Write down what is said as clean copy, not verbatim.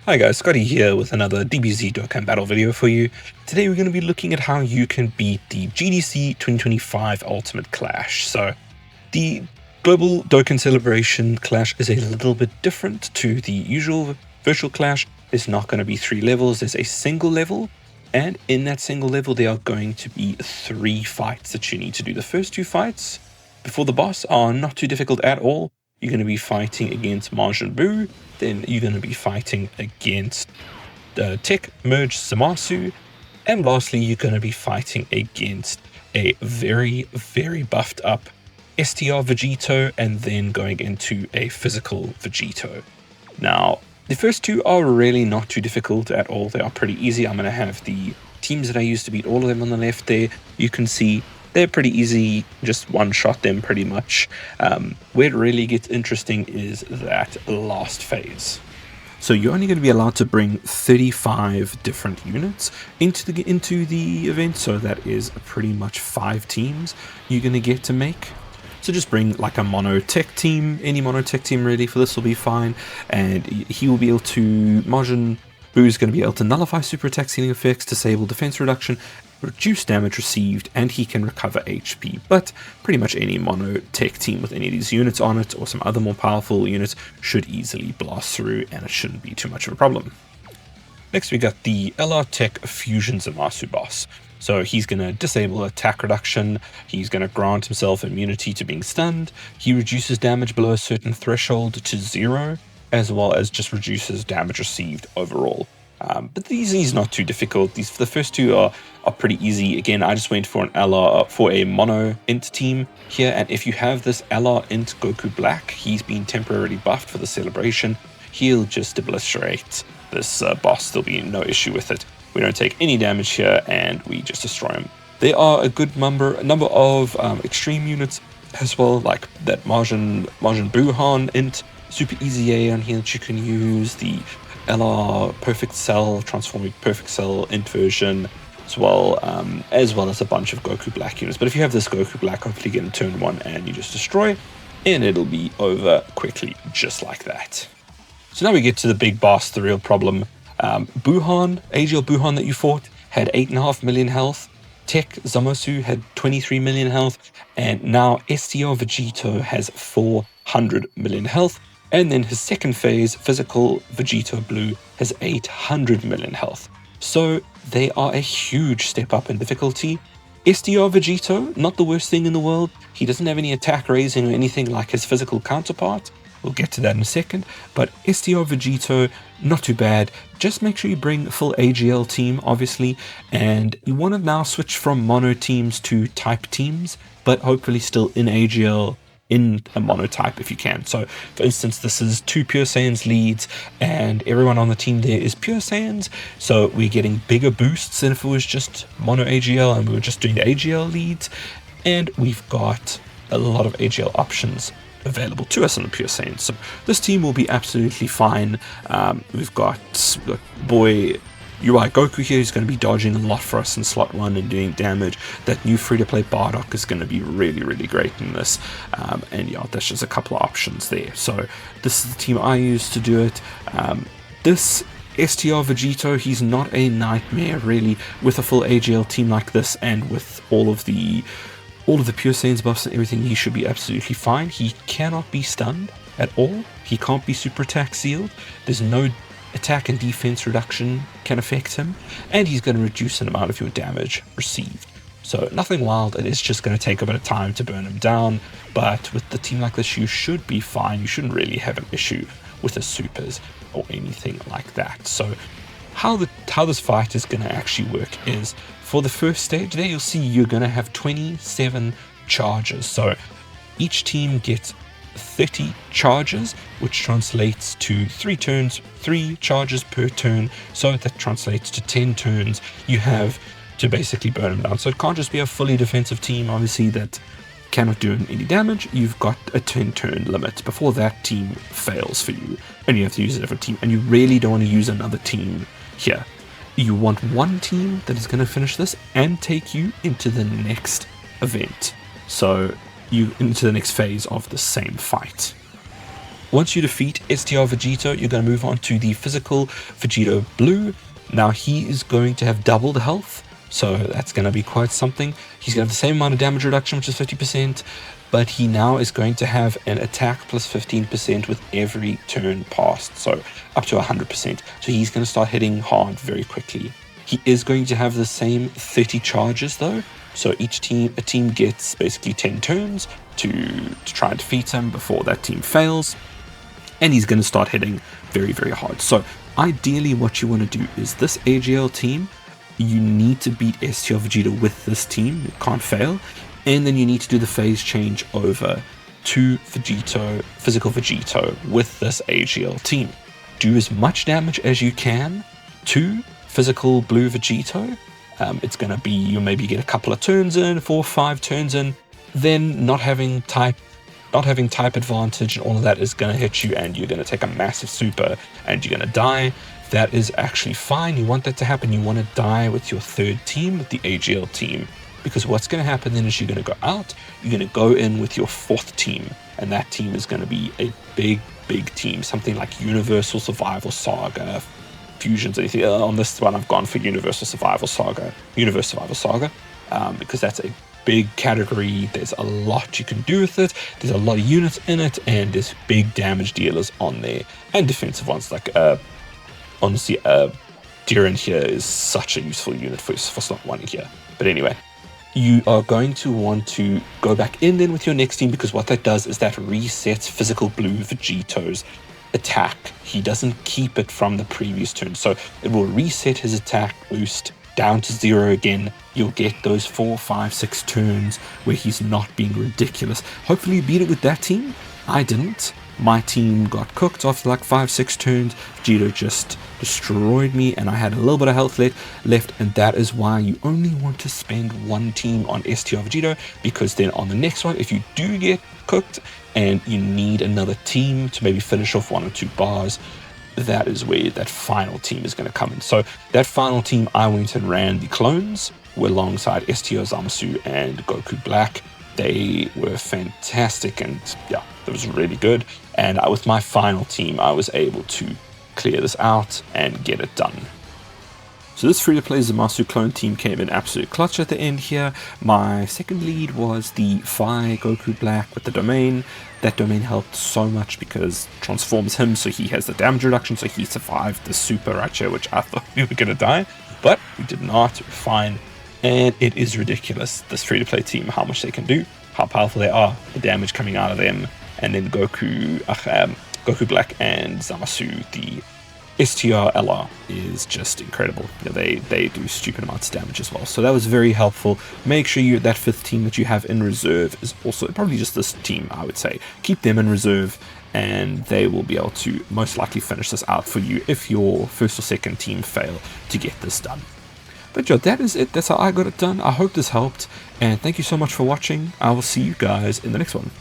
Hi guys, Scotty here with another DBZ Dokkan battle video for you. Today we're going to be looking at how you can beat the GDC 2025 Ultimate Clash. So, the Global Dokkan Celebration Clash is a little bit different to the usual Virtual Clash. There's not going to be 3 levels, there's a single level. And in that single level there are going to be 3 fights that you need to do. The first 2 fights before the boss are not too difficult at all. You're going to be fighting against Majin Buu, then you're going to be fighting against Tech Merge Zamasu, and lastly you're going to be fighting against a very buffed up STR Vegito, and then going into a physical Vegito. Now, the first 2 are really not too difficult at all. They are pretty easy. I'm going to have the teams that I used to beat all of them on the left there. You can see they're pretty easy, just one-shot them pretty much. Where it really gets interesting is that last phase. So you're only going to be allowed to bring 35 different units into the event, so that is pretty much 5 teams you're going to get to make. So just bring like a mono tech team, any mono tech team really for this will be fine, and he will be able to, Majin Buu is going to be able to nullify super attack ceiling effects, disable defense reduction, reduce damage received, and he can recover HP. But pretty much any mono tech team with any of these units on it, or some other more powerful units, should easily blast through, and it shouldn't be too much of a problem. Next we got the LR Tech Fusion Zamasu boss. So he's going to disable attack reduction, he's going to grant himself immunity to being stunned, he reduces damage below a certain threshold to 0, as well as just reduces damage received overall. But he's not too difficult. The first 2 are pretty easy. Again, I just went for an LR for a mono int team here, and if you have this LR int Goku Black, he's been temporarily buffed for the celebration. He'll just obliterate this boss. There'll be no issue with it. We don't take any damage here, and we just destroy him. There are a good number of extreme units as well, like that Majin Buu int, super easy A on here that you can use, the LR Perfect Cell, Transforming Perfect Cell int version, as well as a bunch of Goku Black units. But if you have this Goku Black, hopefully you get in turn 1 and you just destroy, and it'll be over quickly, just like that. So now we get to the big boss, the real problem. AGL Buuhan that you fought had 8.5 million health, Tech Zamasu had 23 million health, and now STR Vegito has 400 million health, and then his second phase, Physical Vegito Blue, has 800 million health. So they are a huge step up in difficulty. STR Vegito, not the worst thing in the world. He doesn't have any attack raising or anything like his physical counterpart. We'll get to that in a second, but STR Vegito, not too bad. Just make sure you bring full AGL team, obviously, and you want to now switch from mono teams to type teams, but hopefully still in AGL, in a monotype if you can. So for instance, this is 2 Pure Saiyans leads, and everyone on the team there is Pure Saiyans, so we're getting bigger boosts than if it was just mono AGL and we were just doing the AGL leads, and we've got a lot of AGL options available to us on the Pure Saiyans. So this team will be absolutely fine. We've got boy UI Goku here, who's going to be dodging a lot for us in slot 1 and doing damage. That new free-to-play Bardock is going to be really great in this. And yeah, there's just a couple of options there. So this is the team I use to do it. This STR Vegito, he's not a nightmare really with a full AGL team like this, and with all of the Pure Saiyans buffs and everything, he should be absolutely fine. He cannot be stunned at all. He can't be super attack sealed. There's no attack and defense reduction can affect him, and he's going to reduce an amount of your damage received. So nothing wild, it is just going to take a bit of time to burn him down, but with the team like this you should be fine. You shouldn't really have an issue with the supers or anything like that. So how this fight is going to actually work is, for the first stage there, you'll see you're going to have 27 charges. So each team gets 30 charges, which translates to 3 turns, 3 charges per turn, so that translates to 10 turns you have to basically burn them down. So it can't just be a fully defensive team, obviously, that cannot do any damage. You've got a 10 turn limit before that team fails for you, and you have to use a different team, and you really don't want to use another team here. You want one team that is going to finish this and take you into the next event. So into the next phase of the same fight. Once you defeat STR Vegito, you're going to move on to the physical Vegito Blue. Now he is going to have double the health, so that's going to be quite something. He's going to have the same amount of damage reduction, which is 50%, but he now is going to have an attack plus 15% with every turn passed, so up to 100%. So he's going to start hitting hard very quickly. He is going to have the same 30 charges though, so a team gets basically 10 turns to try and defeat him before that team fails. And he's going to start hitting very, very hard. So ideally what you want to do is this AGL team, you need to beat STR Vegito with this team. It can't fail. And then you need to do the phase change over to Vegito, physical Vegito with this AGL team. Do as much damage as you can to physical blue Vegito. It's going to be, you maybe get a couple of turns in, 4 or 5 turns in, then not having type advantage and all of that is going to hit you, and you're going to take a massive super and you're going to die. That is actually fine. You want that to happen. You want to die with your third team, with the AGL team, because what's going to happen then is you're going to go out, you're going to go in with your fourth team, and that team is going to be a big team, something like Universal Survival Saga, Fusions, anything. On this one I've gone for Universal Survival Saga, because that's a big category. There's a lot you can do with it. There's a lot of units in it, and there's big damage dealers on there, and defensive ones like honestly Diren here is such a useful unit for slot 1 here. But anyway, you are going to want to go back in then with your next team, because what that does is that resets physical blue Vegito's attack. He doesn't keep it from the previous turn, so it will reset his attack boost down to 0 again. You'll get those 4, 5, 6 turns where he's not being ridiculous. Hopefully you beat it with that team. I didn't. My team got cooked after like 5, 6 turns. Vegito just destroyed me, and I had a little bit of health left, and that is why you only want to spend 1 team on STR Vegito, because then on the next one, if you do get cooked and you need another team to maybe finish off 1 or 2 bars, that is where that final team is going to come in. So that final team, I went and ran the clones alongside STR Zamasu and Goku Black. They were fantastic, and yeah, it was really good. And with my final team, I was able to clear this out and get it done. So this free-to-play Zamasu clone team came in absolute clutch at the end here. My second lead was the Phi Goku Black with the domain. That domain helped so much because it transforms him, so he has the damage reduction, so he survived the super right here, which I thought we were going to die, but we did not. We're fine. And it is ridiculous, this free-to-play team, how much they can do, how powerful they are, the damage coming out of them, and then Goku Black and Zamasu, the STR LR is just incredible. You know, they do stupid amounts of damage as well. So that was very helpful. Make sure that 5th team that you have in reserve is also probably just this team, I would say. Keep them in reserve, and they will be able to most likely finish this out for you if your 1st or 2nd team fail to get this done. But yeah, that is it. That's how I got it done. I hope this helped, and thank you so much for watching. I will see you guys in the next one.